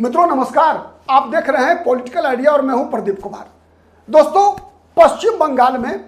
मित्रों नमस्कार, आप देख रहे हैं पॉलिटिकल आइडिया और मैं हूं प्रदीप कुमार। दोस्तों, पश्चिम बंगाल में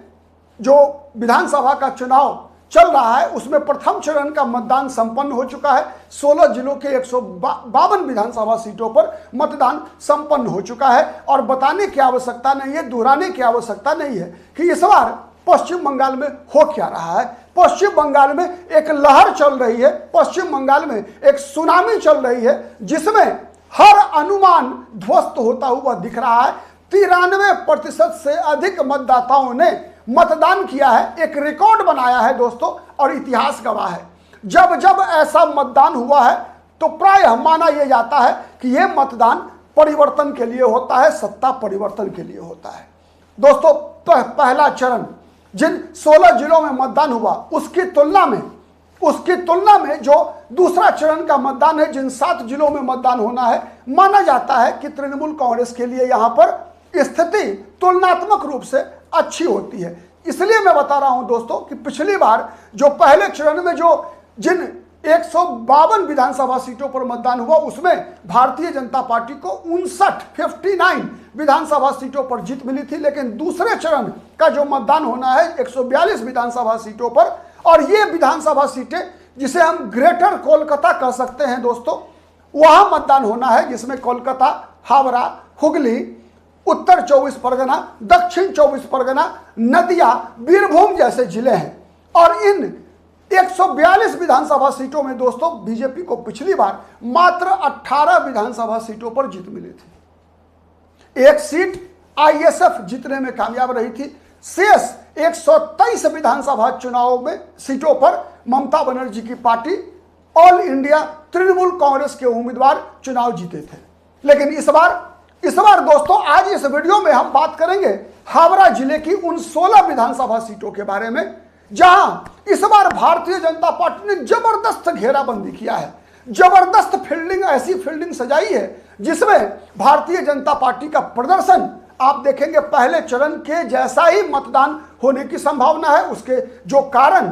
जो विधानसभा का चुनाव चल रहा है उसमें प्रथम चरण का मतदान संपन्न हो चुका है। 16 जिलों के 152 विधानसभा सीटों पर मतदान संपन्न हो चुका है और बताने की आवश्यकता नहीं है, दोहराने की आवश्यकता नहीं है कि इस बार पश्चिम बंगाल में हो क्या रहा है। पश्चिम बंगाल में एक लहर चल रही है, पश्चिम बंगाल में एक सुनामी चल रही है जिसमें हर अनुमान ध्वस्त होता हुआ दिख रहा है। 93% से अधिक मतदाताओं ने मतदान किया है, एक रिकॉर्ड बनाया है दोस्तों, और इतिहास गवाह है। जब जब ऐसा मतदान हुआ है तो प्रायः माना यह जाता है कि यह मतदान परिवर्तन के लिए होता है, सत्ता परिवर्तन के लिए होता है। दोस्तों, पहला चरण जिन 16 जिलों में मतदान हुआ उसकी तुलना में जो दूसरा चरण का मतदान है, जिन 7 जिलों में मतदान होना है, माना जाता है कि तृणमूल कांग्रेस के लिए यहां पर स्थिति तुलनात्मक रूप से अच्छी होती है। इसलिए मैं बता रहा हूं दोस्तों कि पिछली बार जो पहले चरण में जिन 152 विधानसभा सीटों पर मतदान हुआ उसमें भारतीय जनता पार्टी को 59 विधानसभा सीटों पर जीत मिली थी। लेकिन दूसरे चरण का जो मतदान होना है 142 विधानसभा सीटों पर, और ये विधानसभा सीटें जिसे हम ग्रेटर कोलकाता कह सकते हैं दोस्तों, वहां मतदान होना है जिसमें कोलकाता, हावड़ा, हुगली, उत्तर 24 परगना, दक्षिण 24 परगना, नदिया, बीरभूम जैसे जिले हैं। और इन 142 विधानसभा सीटों में दोस्तों बीजेपी को पिछली बार मात्र 18 विधानसभा सीटों पर जीत मिली थी। एक सीट आईएसएफ जीतने में कामयाब रही थी। शेष 123 विधानसभा चुनावों में सीटों पर ममता बनर्जी की party all India Trinamool Congress के उम्मीदवार चुनाव जीते थे। लेकिन इस बार दोस्तों आज इस वीडियो में हम बात करेंगे हावड़ा जिले की उन 16 विधानसभा सीटों के बारे में जहां इस बार भारतीय जनता पार्टी ने जबरदस्त घेराबंदी किया है, जबरदस्त फील्डिंग, ऐसी फील्डिंग सजाई है जिसमें भारतीय जनता पार्टी का प्रदर्शन आप देखेंगे पहले चरण के जैसा ही मतदान होने की संभावना है। उसके जो कारण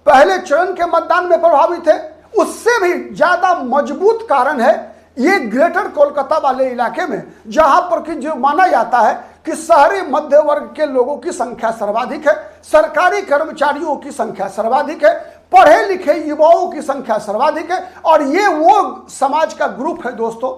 पहले चरण के मतदान में प्रभावी थे उससे भी ज्यादा मजबूत कारण है ये ग्रेटर कोलकाता वाले इलाके में, जहां पर कि जो माना जाता है कि शहरी मध्य वर्ग के लोगों की संख्या सर्वाधिक है, सरकारी कर्मचारियों की संख्या सर्वाधिक है, पढ़े लिखे युवाओं की संख्या सर्वाधिक है। और ये वो समाज का ग्रुप है दोस्तों,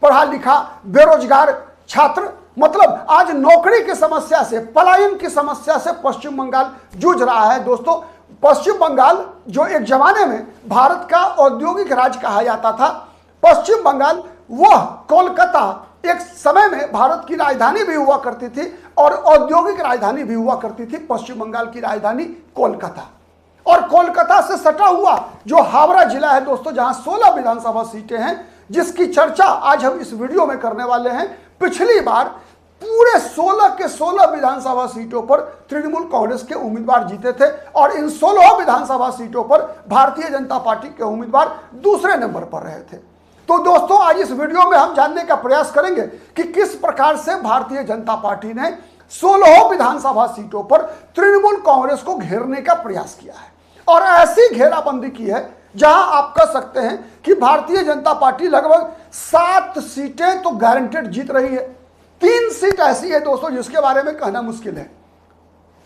पढ़ा लिखा बेरोजगार छात्र, मतलब आज नौकरी की समस्या से, पलायन की समस्या से पश्चिम बंगाल जूझ रहा है दोस्तों। पश्चिम बंगाल जो एक जमाने में भारत का औद्योगिक राज्य कहा जाता था, पश्चिम बंगाल वह कोलकाता एक समय में भारत की राजधानी भी हुआ करती थी और औद्योगिक राजधानी भी हुआ करती थी। पश्चिम बंगाल की राजधानी कोलकाता, और कोलकाता से सटा हुआ जो हावड़ा जिला है दोस्तों, जहां 16 विधानसभा सीटें हैं जिसकी चर्चा आज हम इस वीडियो में करने वाले हैं। पिछली बार पूरे 16 के 16 विधानसभा सीटों पर तृणमूल कांग्रेस के उम्मीदवार जीते थे और इन 16 विधानसभा सीटों पर भारतीय जनता पार्टी के उम्मीदवार दूसरे नंबर पर रहे थे। तो दोस्तों आज इस वीडियो में हम जानने का प्रयास करेंगे कि किस प्रकार से भारतीय जनता पार्टी ने 16 विधानसभा सीटों पर तृणमूल कांग्रेस को घेरने का प्रयास किया है और ऐसी घेराबंदी की है जहां आप कह सकते हैं कि भारतीय जनता पार्टी लगभग 7 सीटें तो गारंटेड जीत रही है। 3 सीट ऐसी है दोस्तों जिसके बारे में कहना मुश्किल है,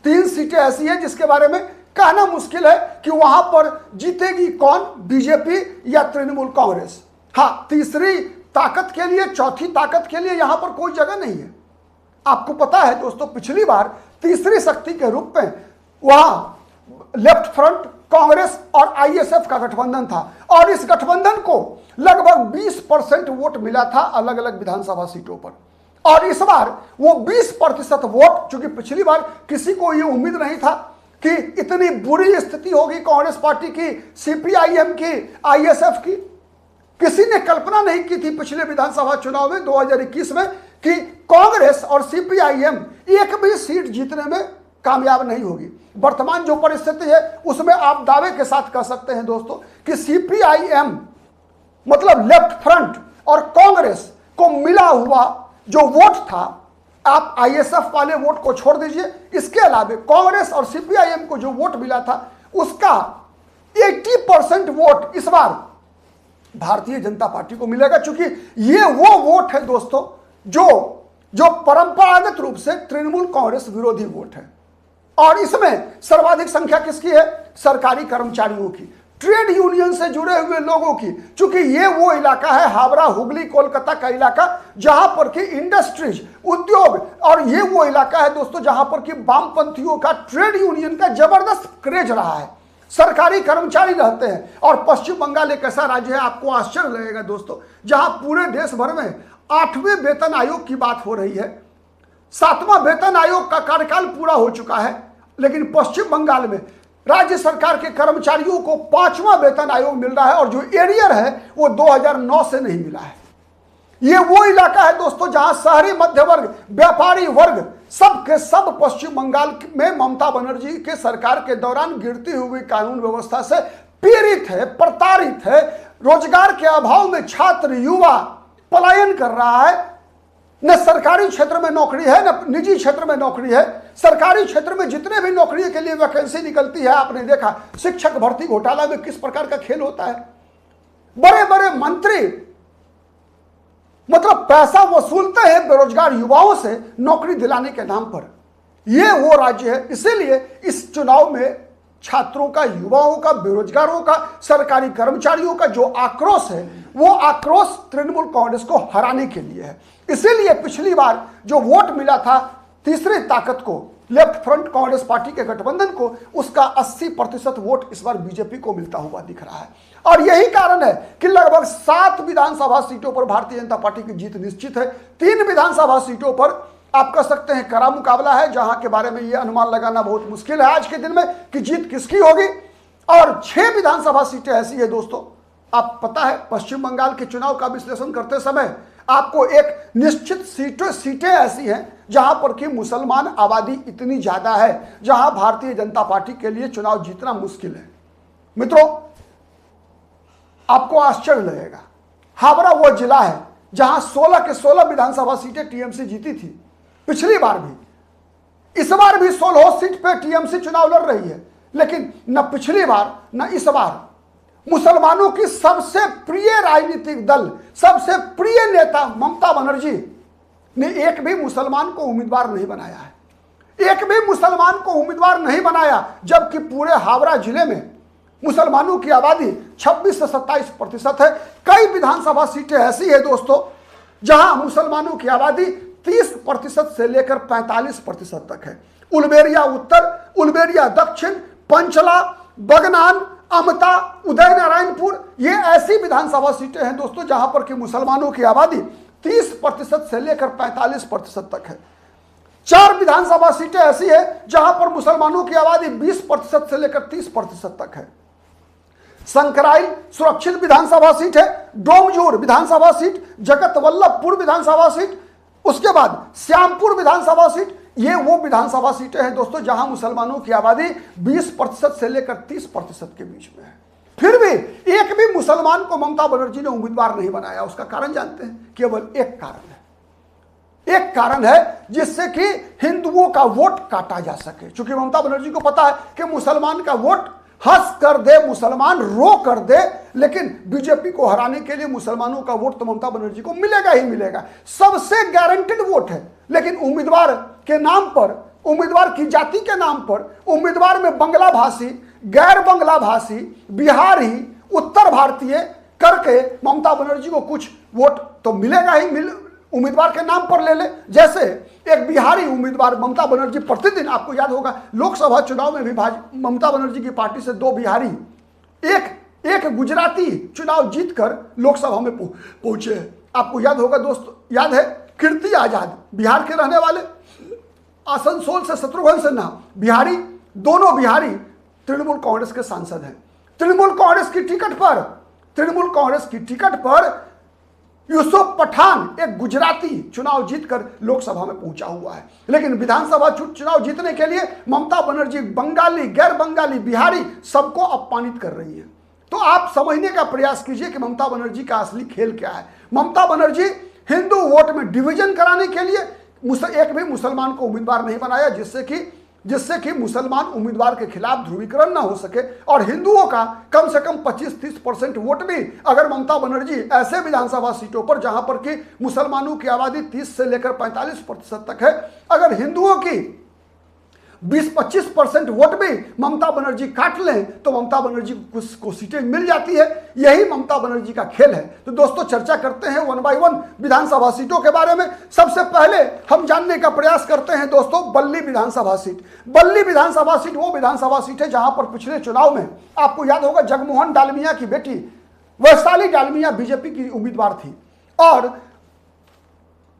3 सीटें ऐसी है जिसके बारे में कहना मुश्किल है कि वहां पर जीतेगी कौन, बीजेपी या तृणमूल कांग्रेस। हाँ, तीसरी ताकत के लिए, चौथी ताकत के लिए यहां पर कोई जगह नहीं है। आपको पता है दोस्तों पिछली बार तीसरी शक्ति के रूप में वहां लेफ्ट फ्रंट, कांग्रेस और आईएसएफ का गठबंधन था और इस गठबंधन को लगभग 20% वोट मिला था अलग अलग विधानसभा सीटों पर। और इस बार वो 20% वोट, चूंकि पिछली बार किसी को ये उम्मीद नहीं था कि इतनी बुरी स्थिति होगी कांग्रेस पार्टी की, सीपीआईएम की, आईएसएफ की, किसी ने कल्पना नहीं की थी पिछले विधानसभा चुनाव में 2021 में कि कांग्रेस और सीपीआईएम एक भी सीट जीतने में कामयाब नहीं होगी। वर्तमान जो परिस्थिति है उसमें आप दावे के साथ कह सकते हैं दोस्तों कि सीपीआईएम मतलब लेफ्ट फ्रंट और कांग्रेस को मिला हुआ जो वोट था, आप आईएसएफ वाले वोट को छोड़ दीजिए, इसके अलावा कांग्रेस और सीपीआईएम को जो वोट मिला था उसका 80% वोट इस बार भारतीय जनता पार्टी को मिलेगा, क्योंकि ये वो वोट है दोस्तों जो परंपरागत रूप से तृणमूल कांग्रेस विरोधी वोट है। और इसमें सर्वाधिक संख्या किसकी है? सरकारी कर्मचारियों की, ट्रेड यूनियन से जुड़े हुए लोगों की, क्योंकि ये वो इलाका है हावड़ा, हुगली, कोलकाता का इलाका जहां पर कि इंडस्ट्रीज, उद्योग, और ये वो इलाका है दोस्तों जहां पर कि वामपंथियों का, ट्रेड यूनियन का जबरदस्त क्रेज रहा है, सरकारी कर्मचारी रहते हैं। और पश्चिम बंगाल एक ऐसा राज्य है, आपको आश्चर्य लगेगा दोस्तों, जहां पूरे देश भर में 8वें वेतन आयोग की बात हो रही है, 7वां वेतन आयोग का कार्यकाल पूरा हो चुका है, लेकिन पश्चिम बंगाल में राज्य सरकार के कर्मचारियों को 5वां वेतन आयोग मिल रहा है, और जो एरियर है वो 2009 से नहीं मिला है। ये वो इलाका है दोस्तों जहां शहरी मध्य वर्ग, व्यापारी वर्ग, सब के सब पश्चिम बंगाल में ममता बनर्जी के सरकार के दौरान गिरती हुई कानून व्यवस्था से पीड़ित है, प्रताड़ित है। रोजगार के अभाव में छात्र, युवा पलायन कर रहा है। न सरकारी क्षेत्र में नौकरी है, न निजी क्षेत्र में नौकरी है। सरकारी क्षेत्र में जितने भी नौकरी के लिए वैकेंसी निकलती है, आपने देखा शिक्षक भर्ती घोटाला में किस प्रकार का खेल होता है। बड़े बड़े मंत्री मतलब पैसा वसूलते हैं बेरोजगार युवाओं से नौकरी दिलाने के नाम पर। यह वो राज्य है। इसीलिए इस चुनाव में छात्रों का, युवाओं का, बेरोजगारों का, सरकारी कर्मचारियों का जो आक्रोश है, वो आक्रोश तृणमूल कांग्रेस को हराने के लिए है। इसीलिए पिछली बार जो वोट मिला था तीसरी ताकत को, लेफ्ट फ्रंट कांग्रेस पार्टी के गठबंधन को, उसका 80% वोट इस बार बीजेपी को मिलता हुआ दिख रहा है। और यही कारण है कि लगभग 7 विधानसभा सीटों पर भारतीय जनता पार्टी की जीत निश्चित है। 3 विधानसभा सीटों पर आप कह सकते हैं कड़ा मुकाबला है, जहां के बारे में यह अनुमान लगाना बहुत मुश्किल है आज के दिन में कि जीत किसकी होगी। और 6 विधानसभा सीटें ऐसी है दोस्तों, आप पता है पश्चिम बंगाल के चुनाव का विश्लेषण करते समय आपको एक निश्चित सीटें ऐसी हैं जहां पर कि मुसलमान आबादी इतनी ज्यादा है, जहां भारतीय जनता पार्टी के लिए चुनाव जीतना मुश्किल है। मित्रों, आपको आश्चर्य लगेगा, हावड़ा वो जिला है जहां 16 के 16 विधानसभा सीटें टीएमसी जीती थी पिछली बार भी। इस बार भी 16 सीट पे टीएमसी चुनाव लड़ रही है, लेकिन न पिछली बार न इस बार मुसलमानों की सबसे प्रिय राजनीतिक दल, सबसे प्रिय नेता ममता बनर्जी ने एक भी मुसलमान को उम्मीदवार नहीं बनाया है। एक भी मुसलमान को उम्मीदवार नहीं बनाया, जबकि पूरे हावड़ा जिले में मुसलमानों की आबादी 26 से 27% है। कई विधानसभा सीटें ऐसी है दोस्तों जहां मुसलमानों की आबादी 30% से लेकर 45% तक है। उलबेरिया उत्तर, उलबेरिया दक्षिण, पंचला, बगनान, अमता, उदय नारायणपुर, ये ऐसी विधानसभा सीटें हैं दोस्तों जहां पर कि मुसलमानों की आबादी 30% से लेकर 45% तक है। 4 विधानसभा सीटें ऐसी है जहां पर मुसलमानों की आबादी 20% से लेकर 30% तक है। संकराइल सुरक्षित विधानसभा सीट है, डोमजूर विधानसभा सीट, जगत वल्लभपुर विधानसभा सीट, उसके बाद श्यामपुर विधानसभा सीट, ये वो विधानसभा सीटें हैं दोस्तों जहां मुसलमानों की आबादी 20% से लेकर 30% के बीच में है। फिर भी एक भी मुसलमान को ममता बनर्जी ने उम्मीदवार नहीं बनाया। उसका कारण जानते हैं? केवल एक कारण है, एक कारण है जिससे कि हिंदुओं का वोट काटा जा सके। क्योंकि ममता बनर्जी को पता है कि मुसलमान का वोट हंस कर दे, मुसलमान रो कर दे, लेकिन बीजेपी को हराने के लिए मुसलमानों का वोट तो ममता बनर्जी को मिलेगा ही मिलेगा। सबसे गारंटेड वोट है, लेकिन उम्मीदवार के नाम पर, उम्मीदवार की जाति के नाम पर, उम्मीदवार में बंगला भाषी, गैर बंगला भाषी, बिहारी, उत्तर भारतीय करके ममता बनर्जी को कुछ वोट तो मिलेगा ही, उम्मीदवार के नाम पर ले ले। जैसे एक बिहारी उम्मीदवार ममता बनर्जी प्रतिदिन, आपको याद होगा लोकसभा चुनाव में भी ममता बनर्जी की पार्टी से 2 बिहारी, एक गुजराती चुनाव जीतकर लोकसभा में पहुंचे। आपको याद होगा दोस्तों, याद है कीर्ति आजाद, बिहार के रहने वाले, आसनसोल से शत्रुघ्न सिन्हा बिहारी, दोनों बिहारी तृणमूल कांग्रेस के सांसद हैं। तृणमूल कांग्रेस की टिकट पर यूसुफ पठान एक गुजराती चुनाव जीतकर लोकसभा में पहुंचा हुआ है। लेकिन विधानसभा चुनाव जीतने के लिए ममता बनर्जी बंगाली, गैर बंगाली, बिहारी सबको अपमानित कर रही है। तो आप समझने का प्रयास कीजिए कि ममता बनर्जी का असली खेल क्या है। ममता बनर्जी हिंदू वोट में डिवीजन कराने के लिए एक भी मुसलमान को उम्मीदवार नहीं बनाया, जिससे कि जिससे कि मुसलमान उम्मीदवार के खिलाफ ध्रुवीकरण ना हो सके और हिंदुओं का कम से कम 25-30% वोट भी अगर ममता बनर्जी ऐसे विधानसभा सीटों पर जहां पर कि मुसलमानों की आबादी 30 से लेकर 45% तक है, अगर हिंदुओं की 20-25% वोट भी ममता बनर्जी काट लें तो ममता बनर्जी को सीटें मिल जाती है। यही ममता बनर्जी का खेल है। तो दोस्तों चर्चा करते हैं 1 बाय 1 विधानसभा सीटों के बारे में। सबसे पहले हम जानने का प्रयास करते हैं दोस्तों बल्ली विधानसभा सीट। बल्ली विधानसभा सीट वो विधानसभा सीट है जहां पर पिछले चुनाव में आपको याद होगा जगमोहन डालमिया की बेटी वैशाली डालमिया बीजेपी की उम्मीदवार थी और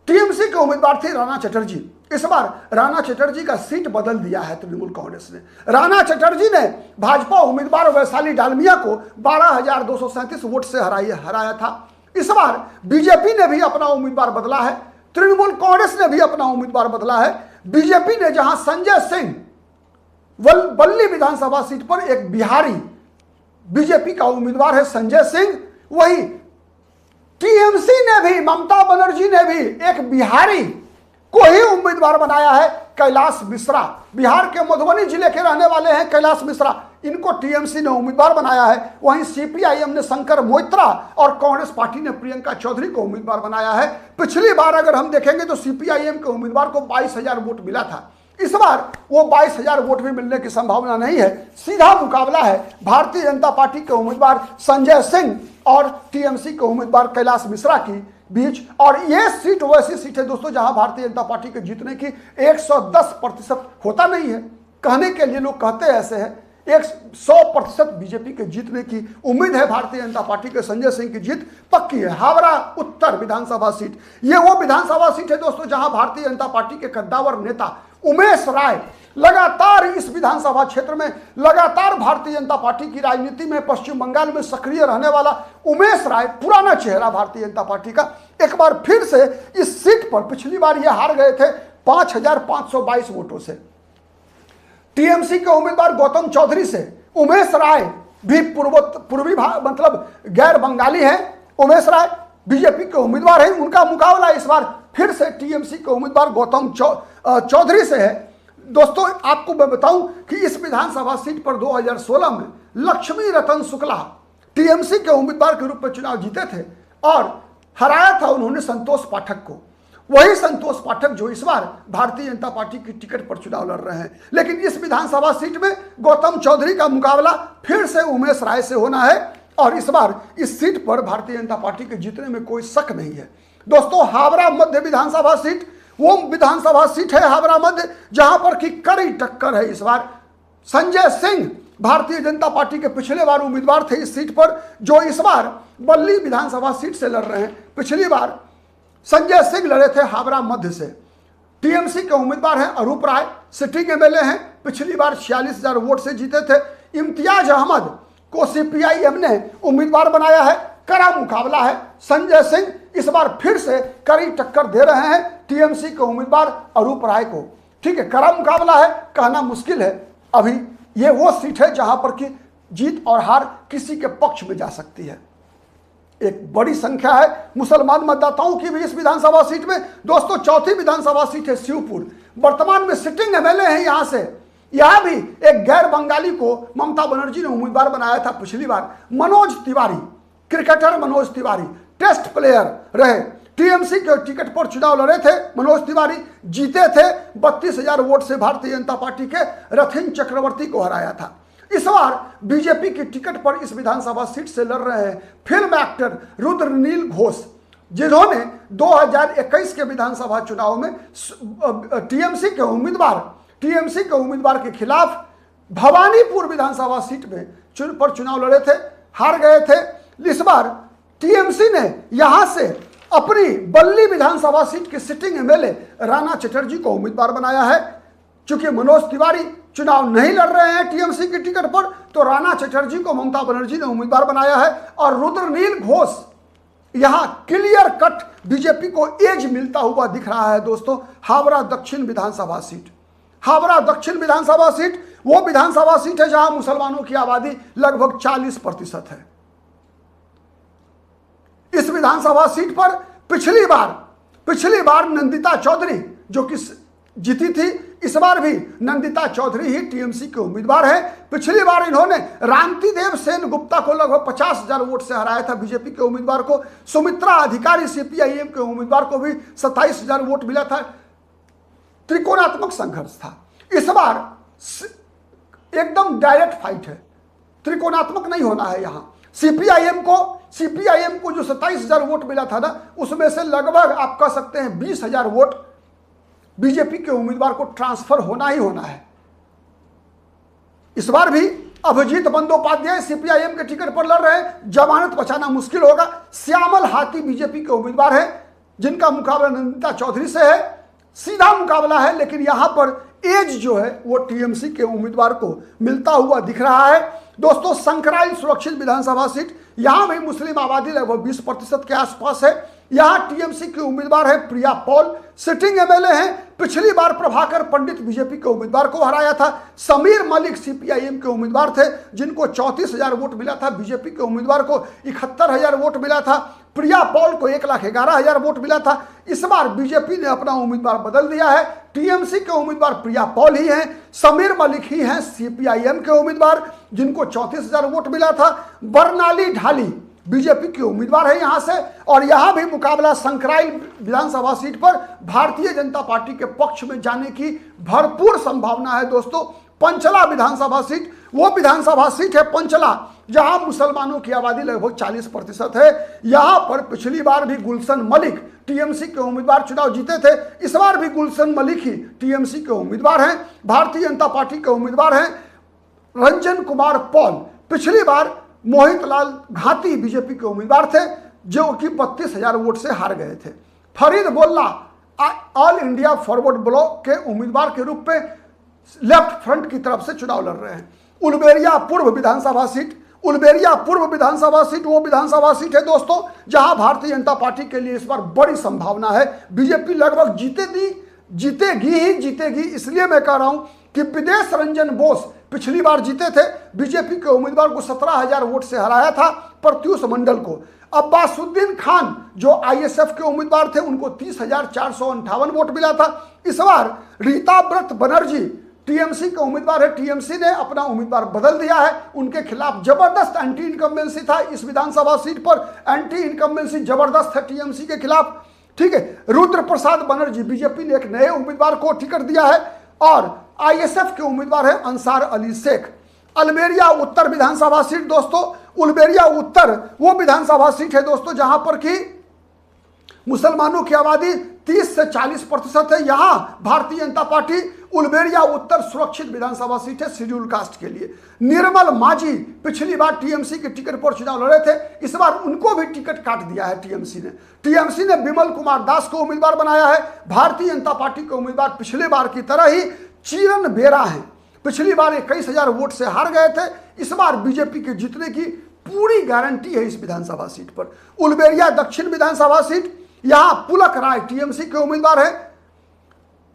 टीएमसी के उम्मीदवार थे राणा चटर्जी। इस बार राणा चटर्जी का सीट बदल दिया है तृणमूल कांग्रेस ने। राणा चटर्जी ने भाजपा उम्मीदवार वैशाली डालमिया को 12,237 वोट से हराया था। इस बार बीजेपी ने भी अपना उम्मीदवार बदला है, तृणमूल कांग्रेस ने भी अपना उम्मीदवार बदला है। बीजेपी ने जहां संजय सिंह बल्ली विधानसभा सीट पर एक बिहारी बीजेपी का उम्मीदवार है संजय सिंह, वही टीएमसी ने भी ममता बनर्जी ने भी एक बिहारी को ही उम्मीदवार बनाया है, कैलाश मिश्रा। बिहार के मधुबनी जिले के रहने वाले हैं कैलाश मिश्रा, इनको टीएमसी ने उम्मीदवार बनाया है। वहीं सीपीआईएम ने शंकर मोइत्रा और कांग्रेस पार्टी ने प्रियंका चौधरी को उम्मीदवार बनाया है। पिछली बार अगर हम देखेंगे तो सीपीआईएम के उम्मीदवार को 22,000 वोट मिला था। इस बार वो 22,000 वोट भी मिलने की संभावना नहीं है। सीधा मुकाबला है भारतीय जनता पार्टी के उम्मीदवार संजय सिंह और टीएमसी के उम्मीदवार कैलाश मिश्रा की बीच। और ये सीट वैसी सीट है दोस्तों जहां भारतीय जनता पार्टी के जीतने की 110% होता नहीं है। कहने के लिए लोग कहते ऐसे हैं, 100% बीजेपी के जीतने की उम्मीद है। भारतीय जनता पार्टी के संजय सिंह की जीत पक्की है। हावड़ा उत्तर विधानसभा सीट, ये वो विधानसभा सीट है दोस्तों जहां भारतीय जनता पार्टी के कद्दावर नेता उमेश राय लगातार इस विधानसभा क्षेत्र में लगातार भारतीय जनता पार्टी की राजनीति में पश्चिम बंगाल में सक्रिय रहने वाला उमेश राय, पुराना चेहरा भारतीय जनता पार्टी का, एक बार फिर से इस सीट पर पिछली बार ये हार गए थे 5,522 वोटों से। टीएमसी के उम्मीदवार गौतम चौधरी से उमेश राय भी पूर्वी मतलब गैर बंगाली है। उमेश राय बीजेपी के उम्मीदवार हैं, उनका मुकाबला इस बार फिर से टीएमसी के उम्मीदवार गौतम चौधरी से है। दोस्तों आपको मैं बताऊं कि इस विधानसभा सीट पर 2016 में लक्ष्मी रतन शुक्ला टीएमसी के उम्मीदवार के रूप में चुनाव जीते थे और हराया था उन्होंने संतोष पाठक को। वही संतोष पाठक जो इस बार भारतीय जनता पार्टी की टिकट पर चुनाव लड़ रहे हैं। लेकिन इस विधानसभा सीट में गौतम चौधरी का मुकाबला फिर से उमेश राय से होना है और इस बार इस सीट पर भारतीय जनता पार्टी के जीतने में कोई शक नहीं है। दोस्तों हावड़ा मध्य विधानसभा सीट वो विधानसभा सीट है हावड़ा मध्य जहां पर की कड़ी टक्कर है। इस बार संजय सिंह भारतीय जनता पार्टी के पिछले बार उम्मीदवार थे इस सीट पर, जो इस बार बल्ली विधानसभा सीट से लड़ रहे हैं। पिछली बार संजय सिंह लड़े थे हावड़ा मध्य से। टीएमसी के उम्मीदवार हैं अरूप राय, सिटिंग एमएलए हैं, पिछली बार 46,000 वोट से जीते थे। इम्तियाज अहमद को सीपीआईएम ने उम्मीदवार बनाया है। कड़ा मुकाबला है। संजय सिंह इस बार फिर से कड़ी टक्कर दे रहे हैं टीएमसी के उम्मीदवार अरूप राय को। ठीक है, कड़ा मुकाबला है, कहना मुश्किल है। अभी ये वो सीट है जहां पर कि जीत और हार किसी के पक्ष में जा सकती है। एक बड़ी संख्या है मुसलमान मतदाताओं की भी इस विधानसभा सीट में। दोस्तों चौथी विधानसभा सीट है शिवपुर, वर्तमान में सिटिंग एमएलए हैं यहां से। यहां भी एक गैर बंगाली को ममता बनर्जी ने उम्मीदवार बनाया था पिछली बार। Manoj Tiwari, cricketer Manoj Tiwari test player रहे, टीएमसी के टिकट पर चुनाव लड़े थे। मनोज तिवारी जीते थे, 32,000 वोट से भारतीय जनता पार्टी के रथिन चक्रवर्ती को हराया था। इस बार बीजेपी की टिकट पर इस विधानसभा सीट से लड़ रहे हैं फिल्म एक्टर रुद्रनील घोष, जिन्होंने 2021 के विधानसभा चुनाव में टीएमसी के उम्मीदवार के खिलाफ भवानीपुर विधानसभा सीट में चुनाव लड़े थे, हार गए थे। इस बार टीएमसी ने यहां से अपनी बल्ली विधानसभा सीट के सिटिंग एमएलए राणा चटर्जी को उम्मीदवार बनाया है। चूंकि मनोज तिवारी चुनाव नहीं लड़ रहे हैं टीएमसी की टिकट पर, तो राणा चटर्जी को ममता बनर्जी ने उम्मीदवार बनाया है। और रुद्रनील घोष यहां क्लियर कट बीजेपी को एज मिलता हुआ दिख रहा है। दोस्तों हावड़ा दक्षिण विधानसभा सीट, हावड़ा दक्षिण विधानसभा सीट वो विधानसभा सीट है जहां मुसलमानों की आबादी लगभग 40% है। इस विधानसभा सीट पर पिछली बार नंदिता चौधरी जो कि जीती थी। इस बार भी नंदिता चौधरी ही टीएमसी के उम्मीदवार हैं। पिछली बार इन्होंने रामतीदेव सेन गुप्ता को लगभग 50,000 वोट से हराया था, बीजेपी के उम्मीदवार को। सुमित्रा अधिकारी सीपीआईएम के उम्मीदवार को भी 27,000 वोट मिला था। त्रिकोणात्मक संघर्ष था। इस बार एकदम डायरेक्ट फाइट है, त्रिकोणात्मक नहीं होना है। यहां सीपीआईएम को जो 27,000 वोट मिला था ना, उसमें से लगभग आप कह सकते हैं 20,000 वोट बीजेपी के उम्मीदवार को ट्रांसफर होना ही होना है। इस बार भी अभिजीत बंदोपाध्याय सीपीआईएम के टिकट पर लड़ रहे हैं, जमानत बचाना मुश्किल होगा। श्यामल हाथी बीजेपी के उम्मीदवार हैं, जिनका मुकाबला नंदिता चौधरी से है। सीधा मुकाबला है, लेकिन यहां पर एज जो है वो टीएमसी के उम्मीदवार को मिलता हुआ दिख रहा है। दोस्तों, संकराइल सुरक्षित विधानसभा सीट, यहां भी मुस्लिम आबादी लगभग 20% के आसपास है। यहां टीएमसी के उम्मीदवार है प्रिया पॉल, सिटिंग एमएलए हैं। पिछली बार प्रभाकर पंडित बीजेपी के उम्मीदवार को हराया था। समीर मलिक सीपीआईएम के उम्मीदवार थे, जिनको 34,000 वोट मिला था। बीजेपी के उम्मीदवार को 71,000 वोट मिला था। प्रिया पॉल को 1,11,000 वोट मिला था। इस बार बीजेपी ने अपना उम्मीदवार बदल दिया है। टीएमसी के उम्मीदवार प्रिया पॉल ही हैं, समीर मलिक ही हैं सीपीआईएम के उम्मीदवार, जिनको 34,000 वोट मिला था। बरनाली ढाली बीजेपी के उम्मीदवार है यहां से। और यहां भी मुकाबला संकराइल विधानसभा सीट पर भारतीय जनता पार्टी के पक्ष में जाने की भरपूर संभावना है। दोस्तों, पंचला विधानसभा सीट, वो विधानसभा सीट है पंचला, जहां मुसलमानों की आबादी लगभग 40% है। यहां पर पिछली बार भी गुलशन मलिक टीएमसी के उम्मीदवार चुनाव जीते थे। इस बार भी गुलशन मलिक ही टीएमसी के उम्मीदवार हैं। भारतीय जनता पार्टी के उम्मीदवार हैं रंजन कुमार पॉल। पिछली बार मोहित लाल घाटी बीजेपी के उम्मीदवार थे, जो कि 32,000 वोट से हार गए थे। फरीद बोल्ला ऑल इंडिया फॉरवर्ड ब्लॉक के उम्मीदवार के रूप में लेफ्ट फ्रंट की तरफ से चुनाव लड़ रहे हैं। उलबेरिया पूर्व विधानसभा सीट, वो विधानसभा सीट है दोस्तों, जहां भारतीय जनता पार्टी के लिए इस बार बड़ी संभावना है। बीजेपी लगभग जीतेगी। इसलिए मैं कह रहा हूं कि विदेश रंजन बोस पिछली बार जीते थे, बीजेपी के उम्मीदवार को 17,000 वोट से हराया था। प्रत्यूष मंडल को अब्बासुद्दीन खान जो आईएसएफ के उम्मीदवार थे, उनको 30,458 वोट मिला था। इस बार रीता व्रत बनर्जी टीएमसी के उम्मीदवार है। टीएमसी ने अपना उम्मीदवार बदल दिया है। उनके खिलाफ जबरदस्त एंटी इनकम्बेंसी था। इस विधानसभा सीट पर एंटी इनकम्बेंसी जबरदस्त है टीएमसी के खिलाफ। ठीक है, रुद्र प्रसाद बनर्जी, बीजेपी ने एक नए उम्मीदवार को टिकट दिया है। और आईएसएफ के उम्मीदवार है अंसार अली शेख। अल्बेरिया उत्तर विधानसभा सीट दोस्तों, उल्बेरिया उत्तर वो विधानसभा सीट है दोस्तों, जहां पर कि मुसलमानों की आबादी 30 से 40% है। यहां भारतीय जनता पार्टी उल्बेरिया उत्तर सुरक्षित विधानसभा सीट है शेड्यूल कास्ट के लिए। निर्मल माझी पिछली बार टीएमसी के टिकट पर चुनाव लड़े थे, इस बार उनको भी टिकट काट दिया है टीएमसी ने विमल कुमार दास को उम्मीदवार बनाया है। भारतीय जनता पार्टी के उम्मीदवार पिछले बार की तरह ही चिरन बेरा हैं। पिछली बार 21,000 वोट से हार गए थे। इस बार बीजेपी के जीतने की पूरी गारंटी है इस विधानसभा सीट पर। उल्बेरिया दक्षिण विधानसभा सीट, यहां पुलक राय टीएमसी के उम्मीदवार है।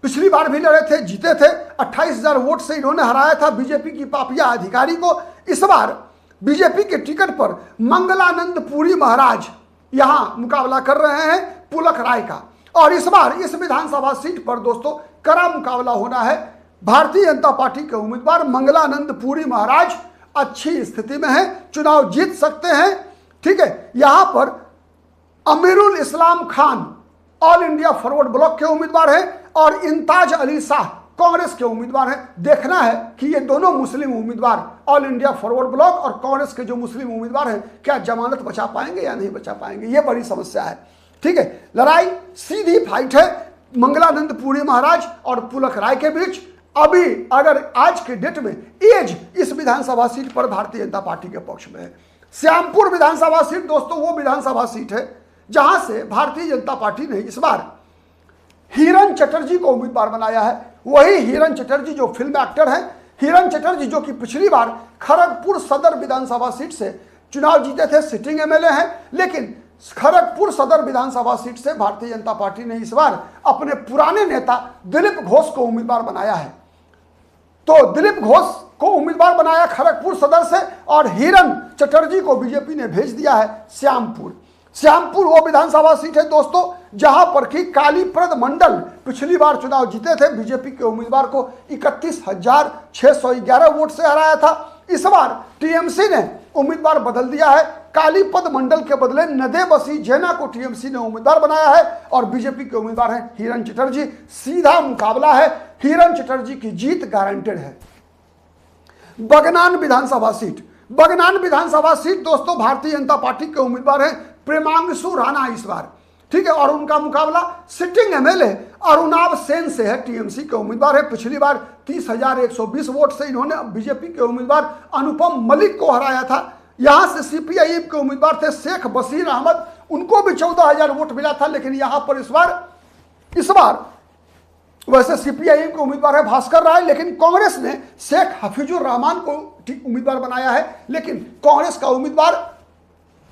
पिछली बार भी लड़े थे, जीते थे। 28,000 वोट से इन्होंने हराया था बीजेपी की पापिया अधिकारी को। इस बार बीजेपी के टिकट पर मंगलानंद पुरी महाराज यहां मुकाबला कर रहे हैं पुलक राय का। और इस बार इस विधानसभा सीट पर दोस्तों कड़ा मुकाबला होना है। भारतीय जनता पार्टी के उम्मीदवार मंगलानंद पुरी महाराज अच्छी स्थिति में है, चुनाव जीत सकते हैं। ठीक है, यहां पर अमीरुल इस्लाम खान ऑल इंडिया फॉरवर्ड ब्लॉक के उम्मीदवार हैं और इंताज अली शाह कांग्रेस के उम्मीदवार हैं। देखना है कि ये दोनों मुस्लिम उम्मीदवार ऑल इंडिया फॉरवर्ड ब्लॉक और कांग्रेस के जो मुस्लिम उम्मीदवार हैं, क्या जमानत बचा पाएंगे या नहीं बचा पाएंगे, ये बड़ी समस्या है। ठीक है, लड़ाई सीधी फाइट है मंगलानंद पुरी महाराज और पुलक राय के बीच। अभी अगर आज के डेट में एज इस विधानसभा सीट पर भारतीय जनता पार्टी के पक्ष में है। श्यामपुर विधानसभा सीट दोस्तों वो विधानसभा सीट है जहां से भारतीय जनता पार्टी ने इस बार हिरन चटर्जी को उम्मीदवार बनाया है। वही हिरन चटर्जी जो फिल्म एक्टर हैं, हिरन चटर्जी जो कि पिछली बार खड़गपुर सदर विधानसभा सीट से चुनाव जीते थे, सिटिंग एमएलए हैं। लेकिन खड़गपुर सदर विधानसभा सीट से भारतीय जनता पार्टी ने इस बार अपने पुराने नेता दिलीप घोष को उम्मीदवार बनाया है। तो दिलीप घोष को उम्मीदवार बनाया खड़गपुर सदर से और हिरन चटर्जी को बीजेपी ने भेज दिया है श्यामपुर वो विधानसभा सीट है दोस्तों, जहां पर कि कालीप्रद मंडल पिछली बार चुनाव जीते थे, बीजेपी के उम्मीदवार को 31,611 वोट से हराया था। इस बार टीएमसी ने उम्मीदवार बदल दिया है। कालीपद मंडल के बदले नदेबसी जैना को टीएमसी ने उम्मीदवार बनाया है और बीजेपी के उम्मीदवार हैं हिरण चटर्जी। सीधा मुकाबला है, हिरण चटर्जी की जीत गारंटेड है। बगनान विधानसभा सीट, बगनान विधानसभा सीट दोस्तों भारतीय जनता पार्टी के उम्मीदवार हैं प्रेमांशु राणा इस बार, ठीक है, और उनका मुकाबला सिटिंग एमएलए अरुणाब सेन से है। टीएमसी के उम्मीदवार है। पिछली बार 30,120 वोट से इन्होंने बीजेपी के उम्मीदवार अनुपम मलिक को हराया था। यहां से सीपीआईएम के उम्मीदवार थे शेख बशीर अहमद, उनको भी 14,000 वोट मिला था। लेकिन यहां पर इस बार वैसे सीपीआईएम के उम्मीदवार है भास्कर राय, लेकिन कांग्रेस ने शेख हफीजुर रहमान को उम्मीदवार बनाया है। लेकिन कांग्रेस का उम्मीदवार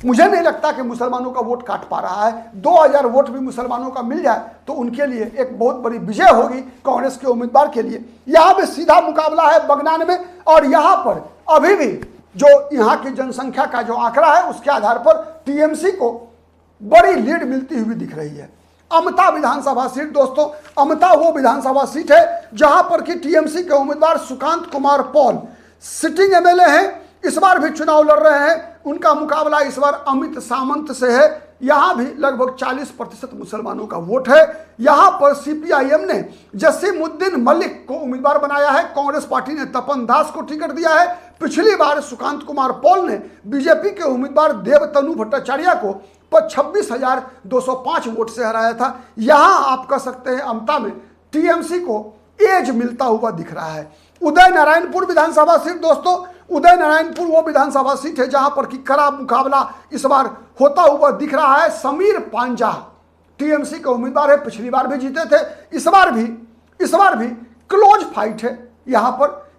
मुझे नहीं लगता कि मुसलमानों का वोट काट पा रहा है। 2,000 वोट भी मुसलमानों का मिल जाए तो उनके लिए एक बहुत बड़ी विजय होगी कांग्रेस के उम्मीदवार के लिए। यहां पे सीधा मुकाबला है बगनान में, और यहां पर अभी भी जो यहां की जनसंख्या का जो आंकड़ा है उसके आधार पर टीएमसी को बड़ी लीड मिलती हुई दिख रही है। अमता विधानसभा सीट दोस्तों, अमता वो विधानसभा सीट है जहां पर कि टीएमसी के उम्मीदवार सुकांत कुमार पॉल सिटिंग एमएलए हैं, इस बार भी चुनाव लड़ रहे हैं। उनका मुकाबला इस बार अमित सामंत से है। यहां भी लगभग 40% मुसलमानों का वोट है। यहां पर सीपीआईएम ने जसीमुद्दीन मलिक को उम्मीदवार बनाया है। कांग्रेस पार्टी ने तपन दास को टिकट दिया है। पिछली बार सुकांत कुमार पॉल ने बीजेपी के उम्मीदवार देवतनु भट्टाचार्य को 26,205 वोट से हराया था। यहां आप कह सकते हैं अमता में टीएमसी को एज मिलता हुआ दिख रहा है। उदय नारायणपुर विधानसभा सीट दोस्तों, उदय नारायणपुर वो विधानसभा सीट है जहां पर कि कड़ा मुकाबला इस बार होता हुआ दिख रहा है। समीर पांजा टीएमसी के उम्मीदवार है, पिछली बार भी जीते थे, इस बार भी क्लोज फाइट है।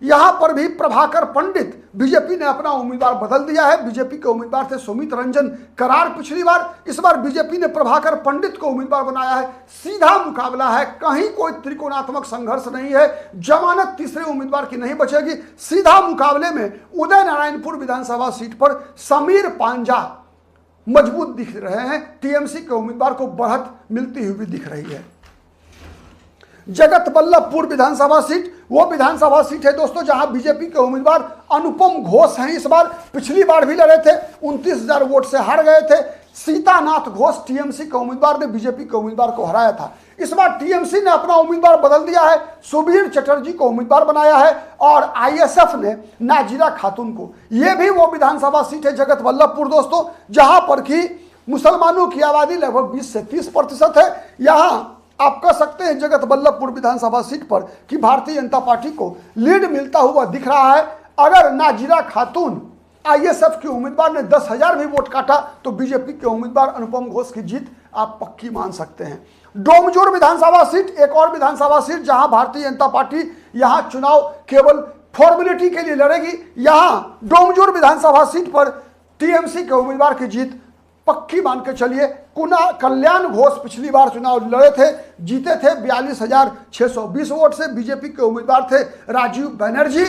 यहां पर भी प्रभाकर पंडित, बीजेपी ने अपना उम्मीदवार बदल दिया है। बीजेपी के उम्मीदवार थे सुमित रंजन करार पिछली बार, इस बार बीजेपी ने प्रभाकर पंडित को उम्मीदवार बनाया है। सीधा मुकाबला है, कहीं कोई त्रिकोणात्मक संघर्ष नहीं है। जमानत तीसरे उम्मीदवार की नहीं बचेगी। सीधा मुकाबले में उदय नारायणपुर विधानसभा सीट पर समीर पांजा मजबूत दिख रहे हैं। टीएमसी के उम्मीदवार को बढ़त मिलती हुई दिख रही है। जगत वल्लभपुर विधानसभा सीट वो विधानसभा सीट है दोस्तों जहां बीजेपी के उम्मीदवार अनुपम घोष हैं। इस बार पिछली बार भी लड़े थे, 29,000 वोट से हार गए थे। सीतानाथ घोष टीएमसी के उम्मीदवार ने बीजेपी के उम्मीदवार को हराया था। इस बार टीएमसी ने अपना उम्मीदवार बदल दिया है, सुबीर चटर्जी को उम्मीदवार बनाया है और आईएसएफ ने नाजिरा खातून को। यह भी वो विधानसभा सीट है जगत वल्लभपुर दोस्तों जहां पर कि मुसलमानों की आबादी लगभग 20 से 30% है। यहां आप कह सकते हैं जगत वल्लभपुर विधानसभा सीट पर कि भारतीय जनता पार्टी को लीड मिलता हुआ दिख रहा है। अगर नाजिरा खातून आईएसएफ के उम्मीदवार ने 10,000 भी वोट काटा तो बीजेपी के उम्मीदवार अनुपम घोष की जीत आप पक्की मान सकते हैं। डोमजूर विधानसभा सीट एक और विधानसभा सीट जहां भारतीय जनता पार्टी यहां चुनाव केवल फॉर्मेलिटी के लिए लड़ेगी। यहां डोमजूर विधानसभा सीट पर टीएमसी के उम्मीदवार की जीत पक्की मान के चलिए। कल्याण घोष पिछली बार चुनाव लड़े थे, जीते थे 42,620 वोट से। बीजेपी के उम्मीदवार थे राजीव बनर्जी।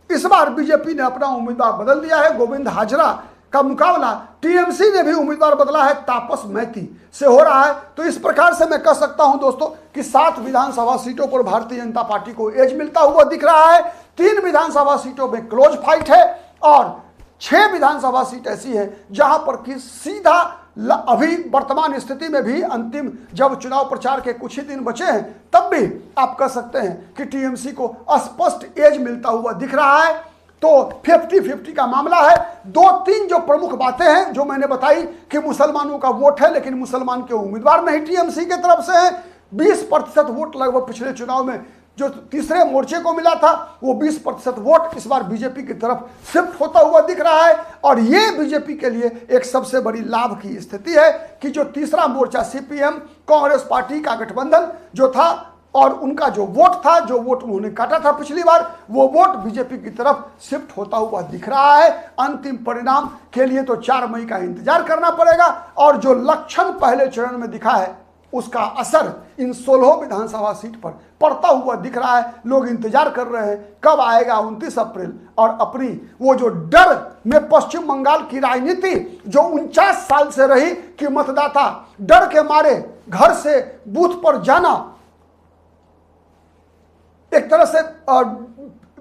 इस बार बीजेपी ने अपना उम्मीदवार बदल दिया है। गोविंद हाजरा का मुकाबला टीएमसी ने भी उम्मीदवार बदला है, तापस मैती से हो रहा है। तो इस प्रकार से मैं कह सकता हूं दोस्तों कि 7 विधानसभा सीटों पर भारतीय जनता पार्टी को एज मिलता हुआ दिख रहा है। 3 विधानसभा सीटों में क्लोज फाइट है और 6 विधानसभा सीट ऐसी है जहां पर कि सीधा अभी वर्तमान स्थिति में भी अंतिम जब चुनाव प्रचार के कुछ ही दिन बचे हैं तब भी आप कह सकते हैं कि टीएमसी को स्पष्ट एज मिलता हुआ दिख रहा है। तो 50-50 का मामला है। 2-3 जो प्रमुख बातें हैं जो मैंने बताई कि मुसलमानों का वोट है लेकिन मुसलमान के उम्मीदवार नहीं टीएमसी की तरफ से हैं। 20% वोट लगभग पिछले चुनाव में जो तीसरे मोर्चे को मिला था वो 20% वोट इस बार बीजेपी की तरफ शिफ्ट होता हुआ दिख रहा है। और ये बीजेपी के लिए एक सबसे बड़ी लाभ की स्थिति है कि जो तीसरा मोर्चा सीपीएम कांग्रेस पार्टी का गठबंधन जो था और उनका जो वोट था, जो वोट उन्होंने काटा था पिछली बार, वो वोट बीजेपी की तरफ शिफ्ट होता हुआ दिख रहा है। अंतिम परिणाम के लिए तो 4 मई का इंतजार करना पड़ेगा। और जो लक्षण पहले चरण में दिखा है उसका असर इन 16 विधानसभा सीट पर पड़ता हुआ दिख रहा है। लोग इंतजार कर रहे हैं कब आएगा 29 अप्रैल और अपनी वो जो डर में पश्चिम बंगाल की राजनीति जो 49 साल से रही कि मतदाता डर के मारे घर से बूथ पर जाना, एक तरह से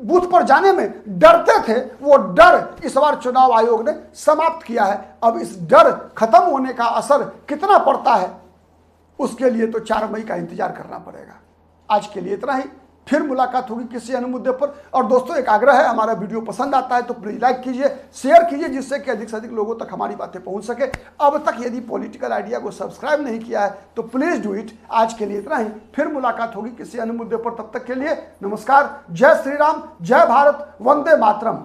बूथ पर जाने में डरते थे, वो डर इस बार चुनाव आयोग ने समाप्त किया है। अब इस डर खत्म होने का असर कितना पड़ता है उसके लिए तो 4 मई का इंतजार करना पड़ेगा। आज के लिए इतना ही, फिर मुलाकात होगी किसी अन्य मुद्दे पर। और दोस्तों एक आग्रह है, हमारा वीडियो पसंद आता है तो प्लीज लाइक कीजिए, शेयर कीजिए, जिससे कि अधिक से अधिक लोगों तक हमारी बातें पहुंच सके। अब तक यदि पॉलिटिकल आइडिया को सब्सक्राइब नहीं किया है तो प्लीज डू इट। आज के लिए इतना ही, फिर मुलाकात होगी किसी अन्य मुद्दे पर। तब तक के लिए नमस्कार, जय श्री राम, जय भारत, वंदे मातरम।